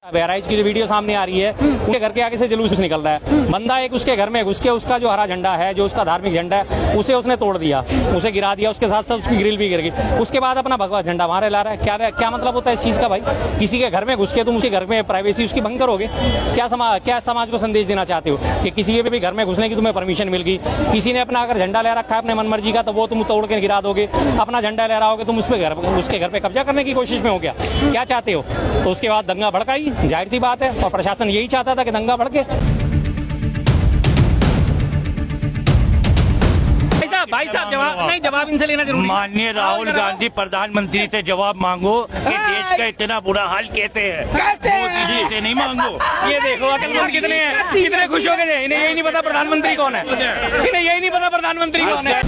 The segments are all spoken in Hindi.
बहराइच की जो वीडियो सामने आ रही है, उनके घर के आगे से जुलूस निकल रहा है। बंदा एक उसके घर में घुस के उसका जो हरा झंडा है, जो उसका धार्मिक झंडा है, उसे उसने तोड़ दिया, उसे गिरा दिया, उसके साथ साथ उसकी ग्रिल भी गिर गई। उसके बाद अपना भगवा झंडा वहां ला रहा है। क्या मतलब होता है इस चीज का भाई? किसी के घर में घुस के तुम उसके घर में प्राइवेसी उसकी भंग करोगे? क्या समाज को संदेश देना चाहते हो कि किसी के भी घर में घुसने की तुम्हें परमिशन मिल गई? किसी ने अपना अगर झंडा ले रखा है अपने मनमर्जी का, तो वो तुम तोड़ के गिरा दोगे। अपना झंडा ले रहा होगे तुम उसके घर पे कब्जा करने की कोशिश में हो गया। क्या चाहते हो? तो उसके बाद दंगा भड़काई, जाहिर सी बात है, और प्रशासन यही चाहता था कि दंगा भड़के। भाई साहब जवाब इनसे लेना जरूरी। माननीय राहुल गांधी प्रधानमंत्री से जवाब मांगो कि देश का इतना बुरा हाल कैसे है। मोदी जी से नहीं मांगो। ये देखो अकलमंद कितने हैं, कितने खुश हो गए। इन्हें यही नहीं पता प्रधानमंत्री कौन है, इन्हें यही नहीं पता प्रधानमंत्री कौन है।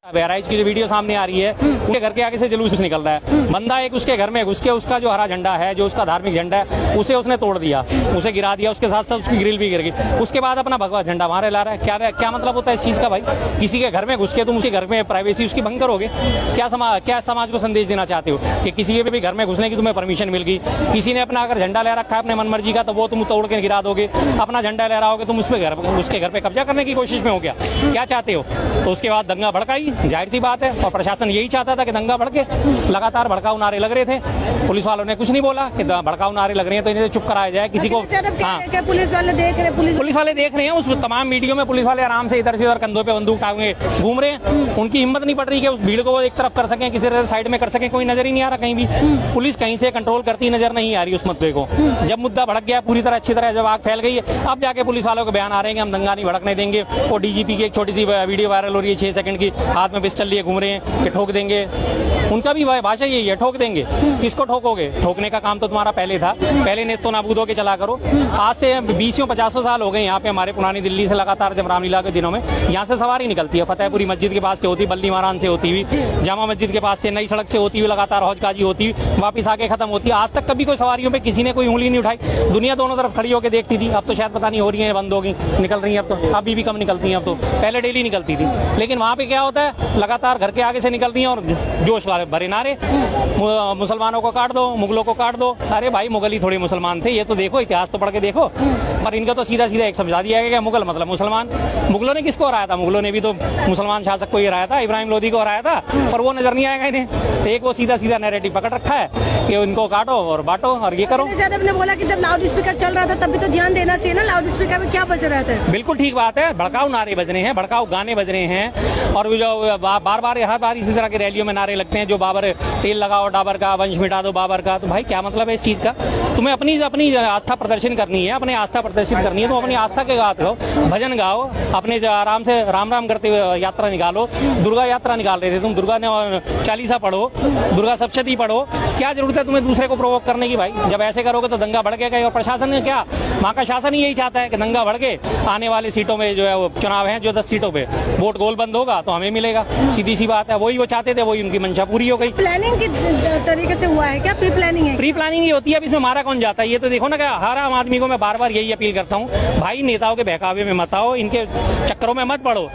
बहराइच की जो वीडियो सामने आ रही है, उनके घर के आगे से जुलूस निकल रहा है। बंदा एक उसके घर में घुस के उसका जो हरा झंडा है, जो उसका धार्मिक झंडा है, उसे उसने तोड़ दिया, उसे गिरा दिया, उसके साथ साथ उसकी ग्रिल भी गिर गई। उसके बाद अपना भगवा झंडा वहां ला रहा है। क्या मतलब होता है इस चीज का भाई? किसी के घर में घुस के तुम उसके घर में प्राइवेसी उसकी भंग करोगे? क्या समाज को संदेश देना चाहते हो कि किसी के भी घर में घुसने की तुम्हें परमिशन मिल गई? किसी ने अपना अगर झंडा ले रखा है अपने मनमर्जी का, तो वो तुम तोड़ के गिरा दोगे। अपना झंडा ले रहा होगे तुम उसके घर पे कब्जा करने की कोशिश में हो गया। क्या चाहते हो? तो उसके बाद दंगा भड़काई, जाहिर सी बात है, और प्रशासन यही चाहता था कि दंगा भड़के। लगातार भड़काऊ नारे लग रहे थे, पुलिस वालों ने कुछ नहीं बोला कि भड़काऊ नारे लग रहे हैं तो इन्हें चुप कराया जाए। किसी को पुलिस वाले देख रहे हैं, उस तमाम वीडियो में पुलिस वाले आराम से इधर से उधर कंधों पे बंदूक टांगे घूम रहे हैं। उनकी हिम्मत नहीं पड़ रही कि उस भीड़ को वो एक तरफ कर सकें, किसी तरह साइड में कर सकें। कोई नजर ही नहीं आ रहा कहीं भी। पुलिस कहीं से कंट्रोल करती नजर नहीं आ रही उस मुद्दे को। जब मुद्दा भड़क गया पूरी तरह, अच्छी तरह जब आग फैल गई है, अब जाके पुलिस वालों के बयान आ रहे हैं कि हम दंगा नहीं भड़कने देंगे। और डीजीपी की एक छोटी सी वीडियो वायरल हो रही है, 6 सेकंड की, हाथ में पिस्टल लिए घूम रहे हैं कि ठोक देंगे। उनका भी भाषा यही है, ठोक देंगे। किसको ठोकोगे? ठोकने का काम तो तुम्हारा पहले था, पहले नेस्तो नाबूद होके चला करो। आज से 20-50 साल हो गए यहाँ पे। हमारे पुरानी दिल्ली से लगातार जब रामलीला के दिनों में यहाँ से सवारी निकलती है, फतेहपुरी मस्जिद के पास से होती, बल्ली महारान से होती हुई, जामा मस्जिद के पास से, नई सड़क से होती हुई, लगातार हौज काजी होती हुई वापिस आके खत्म होती है। आज तक कभी कोई सवारियों पे किसी ने कोई उंगली नहीं उठाई। दुनिया दोनों तरफ खड़ी होकर देखती थी। अब तो शायद पता नहीं हो रही है, बंद होगी, निकल रही है अब तो। अभी भी कम निकलती है अब तो, पहले डेली निकलती थी। लेकिन वहाँ पे क्या होता है, लगातार घर के आगे से निकलती है और जोश वाले भरे नारे, मुसलमानों को काट दो, मुगलों को काट दो। अरे भाई मुगल ही थोड़ी मुसलमान थे, ये तो देखो, इतिहास तो पढ़ के देखो। पर इनका तो सीधा सीधा एक समझा दिया गया, मुगल मतलब मुसलमान। मुगलों ने किसको हराया था? मुगलों ने भी तो मुसलमान शासक को ही हराया था, इब्राहिम लोदी को हराया था, पर वो नजर नहीं आएगा इन्हें। एक वो सीधा सीधा नैरेटिव पकड़ रखा है कि उनको काटो और बांटो और ये करो। ने बोला कि जब लाउड स्पीकर चल रहा था तब भी तो ध्यान देना चाहिए ना, लाउड स्पीकर में क्या बज रहा था। बिल्कुल ठीक बात है, भड़काऊ नारे बज रहे हैं, भड़काऊ गाने बज रहे हैं। और जो बार बार हर बार इसी तरह की रैलियों में नारे लगते हैं, जो बाबर तेल लगाओ डाबर का, वंश मिटा दो बाबर का। तो भाई क्या मतलब है इस चीज का? तुम्हें अपनी आस्था प्रदर्शन करनी है, अपनी आस्था प्रदर्शित करनी है तो अपनी आस्था के गात गाओ, भजन गाओ, अपने आराम से राम राम करते हुए यात्रा निकालो। दुर्गा यात्रा निकाल रहे थे तुम, दुर्गा ने चालीसा पढ़ो, दुर्गा सप्तशती पढ़ो। क्या जरूरत है तुम्हें दूसरे को प्रोवोक करने की भाई? जब ऐसे करोगे तो दंगा भड़केगा। और प्रशासन ने क्या, वहाँ का शासन ही यही चाहता है कि दंगा भड़के। आने वाली सीटों में जो है वो चुनाव है, जो 10 सीटों पे वोट गोल बंद होगा तो हमें मिलेगा, सीधी सी बात है। वही वो चाहते थे, वही उनकी मंशा पूरी हो गई। प्लानिंग की तरीके से हुआ है क्या? प्री प्लानिंग है? प्री प्लानिंग ही होती है। अब इसमें मारा कौन जाता है? ये तो देखो ना, कि हर आम आदमी को मैं बार बार यही अपील करता हूँ, भाई नेताओं के बहकावे में मत आओ, इनके चक्करों में मत पड़ो।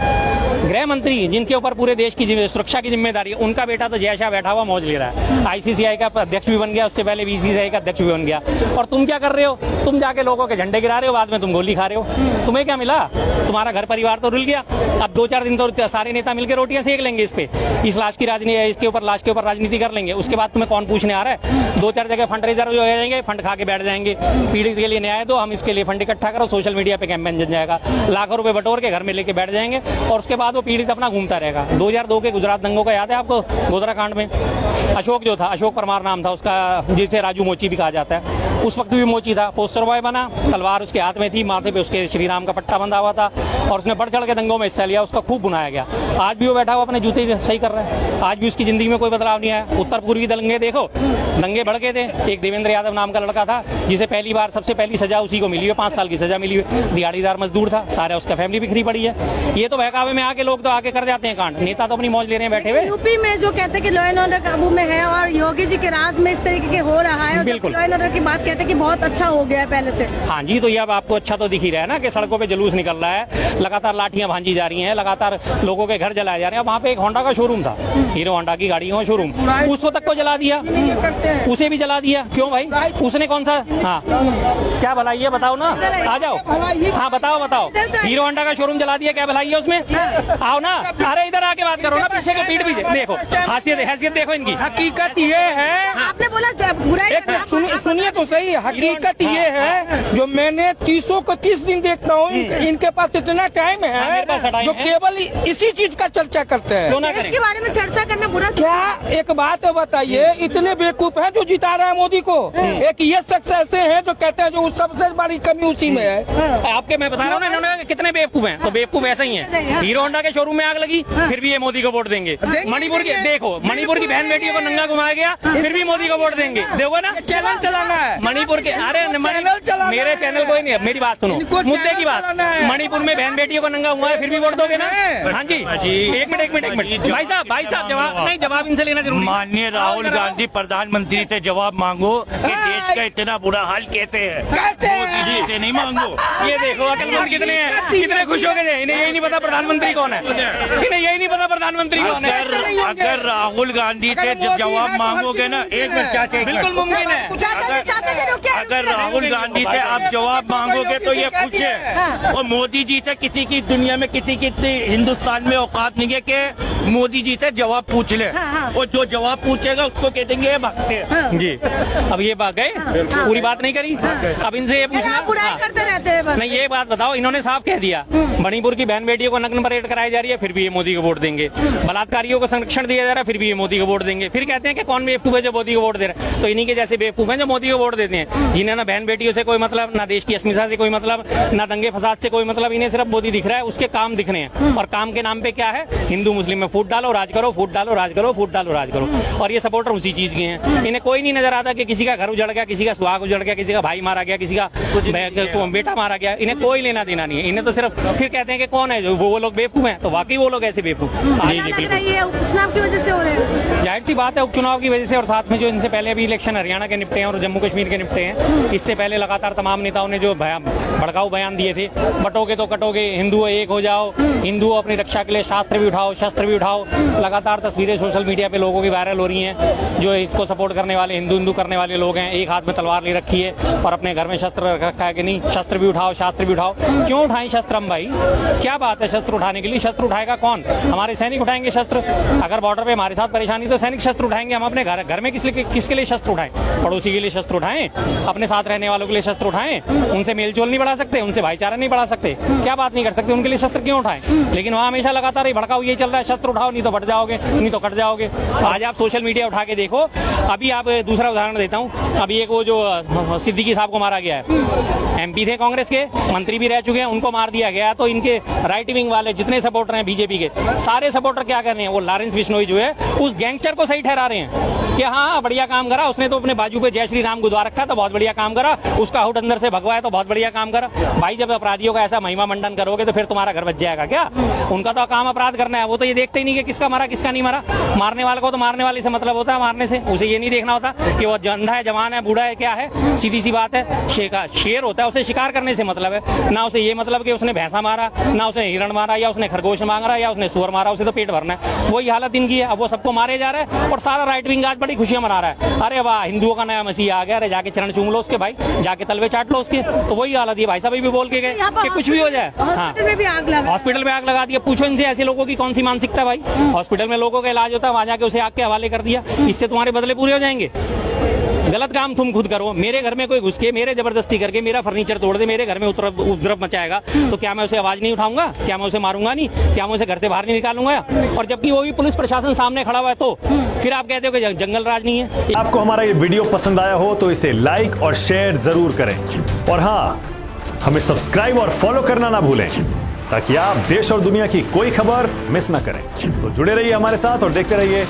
गृह मंत्री जिनके ऊपर पूरे देश की सुरक्षा की जिम्मेदारी है, उनका बेटा तो जय शाह बैठा हुआ मौज ले रहा है, आईसीसीआई का अध्यक्ष भी बन गया, उससे पहले बीसीसीआई का अध्यक्ष भी बन गया। और तुम क्या कर रहे हो? तुम जाके लोगों के झंडे गिरा रहे हो, बाद में तुम गोली खा रहे हो। तुम्हें क्या मिला? तुम्हारा घर परिवार तो रुल गया। अब 2-4 दिन तो सारे नेता मिलकर रोटियां सेक लेंगे इस पे, इस लाश की राजनीति, इसके ऊपर लाश के ऊपर राजनीति कर लेंगे। उसके बाद तुम्हें कौन पूछने आ रहा है? 2-4 जगह फंड रेजर हो जाएंगे, फंड खा के बैठ जाएंगे। पीड़ित के लिए न्याय दो, हम इसके लिए फंड इकट्ठा करो, सोशल मीडिया पे कैंपेन जम जाएगा, लाखों रुपए बटोर के घर में लेके बैठ जाएंगे। और उसके बाद वो पीड़ित अपना घूमता रहेगा। 2002 के गुजरात दंगों का याद है आपको? गोधरा कांड में अशोक जो था, अशोक परमार नाम था उसका, जिसे राजू मोची भी कहा जाता है, उस वक्त भी मोची था, पोस्टर बॉय बना, तलवार उसके हाथ में थी, माथे पे उसके श्री राम का पट्टा बंधा हुआ था, और उसने बढ़ चढ़ के दंगों में हिस्सा लिया, उसका खूब बुनाया गया। आज भी वो बैठा हुआ अपने जूते सही कर रहा है, आज भी उसकी जिंदगी में कोई बदलाव नहीं आया। उत्तर पूर्वी दंगे देखो, दंगे भड़के थे। एक देवेंद्र यादव नाम का लड़का था, जिसे पहली बार सबसे पहली सजा उसी को मिली है, 5 साल की सजा मिली है, दिहाड़ीदार मजदूर था, सारा उसका फैमिली बिखरी पड़ी है। ये तो बहकावे में आके लोग तो आके कर जाते हैं कांड, नेता तो अपनी मौज ले रहे हैं बैठे हुए। यूपी में जो कहते हैं कि लॉ एंड ऑर्डर काबू में है और योगी जी के राज में इस तरीके के हो रहा है, बिल्कुल लॉ एंड ऑर्डर की बात कहते हैं कि बहुत अच्छा हो गया है पहले से। हाँ जी, तो ये अब आपको अच्छा तो दिख ही रहा है ना कि सड़कों पे जुलूस निकल रहा है, लगातार लाठियां भांजी जा रही हैं, लगातार लोगों के घर जलाए जा रहे हैं। वहाँ पे एक होंडा का शोरूम था, हीरो होंडा की गाड़ियों का शोरूम, उसको तक को जला दिया, उसे भी जला दिया। क्यों भाई, उसने कौन सा, हाँ क्या भलाई है बताओ ना, आ जाओ, हाँ बताओ बताओ, हीरो होंडा का शोरूम जला दिया, क्या भलाई है उसमें, आओ ना, अरे इधर आके बात करो ना, पीछे के पीठ पीछे देखो, हैसियत देखो इनकी। हकीकत ये है, आपने बोला बुराई करना, आप सुनिए तो सही, हकीकत ये है जो मैंने 30 दिन देखता हूँ, इनके पास इतना टाइम मेरे पास है टाइम जो है। केवल इसी चीज का चर्चा करते हैं। क्यों ना देश करें? के बारे में चर्चा करना बुरा क्या एक बात बताइए, इतने बेवकूफ हैं जो जिता रहे हैं मोदी को। एक ये शख्स ऐसे हैं जो कहते हैं जो उस सबसे बड़ी कमी उसी में है। आपके मैं बता रहा हूँ ना, इन्होंने कितने बेवकूफ हैं, तो बेवकूफ ऐसे ही हैं। हीरो होंडा के शोरूम में आग लगी, फिर भी ये मोदी को वोट देंगे। मणिपुर की देखो, मणिपुर की बहन बेटियों को नंगा घुमाया गया, फिर भी मोदी को वोट देंगे, देखो ना। चैनल चलाना है मणिपुर के, अरे मेरे चैनल कोई नहीं है, मेरी बात सुनो, मुद्दे की बात। मणिपुर में बहन बेटियों को नंगा हुआ है, फिर भी वोट दोगे ना? हाँ जी, एक मिनट भाई साहब जवाब नहीं, जवाब इनसे लेना जरूरी है। माननीय राहुल गांधी प्रधानमंत्री से जवाब मांगो कि देश का इतना बुरा हाल कैसे है। मोदी जी से नहीं मांगो। ये देखो अकलमंद कितने हैं, कितने खुश हो गए, इन्हें यही नहीं पता प्रधानमंत्री कौन है, इन्हें यही नहीं पता प्रधानमंत्री कौन है। अगर राहुल गांधी से जवाब मांगोगे ना, एक मिनट चाचा, बिल्कुल मुमकिन है। अगर राहुल गांधी से आप जवाब मांगोगे तो ये पूछे, और मोदी जी से किसी की दुनिया में किसी की हिंदुस्तान में औकात नहीं है कि मोदी जी से जवाब पूछ ले, और जो जवाब पूछेगा उसको कह देंगे ये भागते हैं। जी, अब ये बात गए, पूरी बात नहीं करी, अब इनसे ये पूछना, आप बुराई करते रहते हैं बस। नहीं ये बात बताओ, इन्होंने साफ कह दिया मणिपुर की बहन बेटियों को नग्न परेड कराई जा रही है, फिर भी ये मोदी को वोट देंगे। बलात्कारियों को संरक्षण दिया जा रहा है, फिर भी ये मोदी को वोट देंगे। फिर कहते हैं कि कौन बेवकूफ है जो मोदी को वोट दे रहा है, तो इन्हीं के जैसे बेवकूफ हैं जो मोदी को वोट देते हैं, जिन्हें ना बहन बेटियों से कोई मतलब, ना देश की अस्मिता से कोई मतलब, ना दंगे फसाद से कोई मतलब, इन्हें सिर्फ मोदी दिख रहा है, उसके काम दिख रहे हैं। और काम के नाम पे क्या है, हिंदू मुस्लिम में फूट डालो, राज करो, फूट डालो, राज करो, फूट डालो, राज करो। और ये सपोर्टर उसी चीज के हैं। इन्हें कोई नहीं नजर आता कि किसी का घर उजड़ गया, किसी का सुहाग उजड़ गया, किसी का भाई मारा गया, किसी का बेटा मारा गया, इन्हें कोई लेना देना नहीं है। इन्हें तो सिर्फ फिर कहते हैं कि कौन है वो लोग बेवकूफ हैं, तो वाकई वो लोग ऐसे बेवकूफ। जी जी बिल्कुल, ये उपचुनाव की वजह से हो रहे हैं। जाहिर सी बात है उपचुनाव की वजह से, और साथ में जो इनसे पहले अभी इलेक्शन हरियाणा के निपटे हैं और जम्मू कश्मीर के निपटे हैं, इससे पहले लगातार तमाम नेताओं ने जो भड़काऊ बयान दिए थे, बटोगे तो कटोगे, हिंदू एक हो जाओ, हिंदू अपनी रक्षा के लिए शास्त्र भी उठाओ, शस्त्र भी उठाओ। लगातार तस्वीरें सोशल मीडिया पे लोगों की वायरल हो रही हैं, जो इसको सपोर्ट करने वाले हिंदू करने वाले लोग हैं, एक हाथ में तलवार ले रखी है और अपने घर में शस्त्र रख रखा है कि नहीं, शस्त्र भी उठाओ, शास्त्र भी उठाओ। क्यों उठाएं शस्त्र हम भाई, क्या बात है शस्त्र उठाने के लिए? शस्त्र उठाएगा कौन? हमारे सैनिक उठाएंगे शस्त्र। अगर बॉर्डर पे हमारे साथ परेशानी तो सैनिक शस्त्र उठाएंगे। हम अपने घर में किसके लिए शस्त्र उठाएं? पड़ोसी के लिए शस्त्र उठाएं, अपने साथ रहने वालों के लिए शस्त्र उठाएं, उनसे मेलजोल नहीं बढ़ा सकते, उनसे भाईचारा नहीं बढ़ा सकते, क्या बात नहीं कर सकते, उनके लिए शस्त्र क्यों उठाएं? लेकिन वहाँ हमेशा लगातार ही भड़काऊ यही चल रहा है, शस्त्र उठाओ नहीं तो बढ़ जाओगे, नहीं तो कट जाओगे। आज आप सोशल मीडिया उठा के देखो, अभी आप दूसरा उदाहरण देता हूँ, अभी एक वो जो सिद्दीकी साहब को मारा गया है, एमपी थे कांग्रेस के, मंत्री भी रह चुके हैं, उनको मार दिया गया। तो इनके राइट विंग वाले जितने सपोर्टर हैं बीजेपी के, सारे सपोर्टर क्या कर रहे हैं, वो लॉरेंस बिश्नोई जो है उस गैंगस्टर को सही ठहरा रहे हैं कि हाँ बढ़िया काम करा उसने, तो अपने बाजू पे जय श्री राम गुदवा रखा तो बहुत बढ़िया काम करा, उसका हुड अंदर से भगवाया तो बहुत बढ़िया काम करा। भाई जब अपराधियों का ऐसा महिमा मंडन करोगे तो फिर तुम्हारा घर बच जाएगा क्या? उनका तो काम अपराध करना है, वो तो ये देखते ही नहीं कि किसका मारा किसका नहीं मारा। मारने वाले को तो मारने वाले से मतलब होता है, मारने से उसे ये नहीं देखना होता कि वो अंधा है, जवान है, बूढ़ा है, क्या है। सीधी सी बात है, शेर होता है, उसे शिकार करने से मतलब है ना, उसे ये मतलब कि उसने भैंसा मारा, ना उसने हिरण मारा, या उसने खरगोश मांगा या उसने सुअर मारा, उसे तो पेट भरना है। वही हालत इनकी है। अब वो सबको मारे जा रहा है और सारा राइट विंग आज बड़ी खुशियां मना रहा है, अरे वाह हिंदुओं का नया मसीहा आ गया, अरे जाके चरण चूम लो उसके भाई, जाके तलवे चाट लो उसके। तो वही हालत है। भाई साहब भी बोल के गए कि कुछ भी हो जाए। हॉस्पिटल में भी आग लगा, हॉस्पिटल में आग लगा दिया। पूछो इनसे ऐसे लोगों की कौन सी मानसिकता भाई? हॉस्पिटल में लोगों का इलाज होता है, वहां जाके उसे आग के हवाले कर दिया, इससे तुम्हारे बदले पूरे हो जाएंगे? गलत काम तुम खुद करो। मेरे घर में कोई घुस के मेरे जबरदस्ती करके मेरा फर्नीचर तोड़ दे, मेरे घर में उपद्रव मचाएगा, तो क्या मैं उसे आवाज नहीं उठाऊंगा? क्या मैं उसे मारूंगा नहीं? क्या मैं उसे घर से बाहर नहीं निकालूंगा? और जबकि वो भी पुलिस प्रशासन सामने खड़ा हुआ है, तो फिर आप कहते हो कि जंगल राज नहीं है। आपको हमारा ये वीडियो पसंद आया हो तो इसे लाइक और शेयर जरूर करें, और हाँ, हमें सब्सक्राइब और फॉलो करना ना भूलें ताकि आप देश और दुनिया की कोई खबर मिस ना करें। तो जुड़े रहिए हमारे साथ और देखते रहिए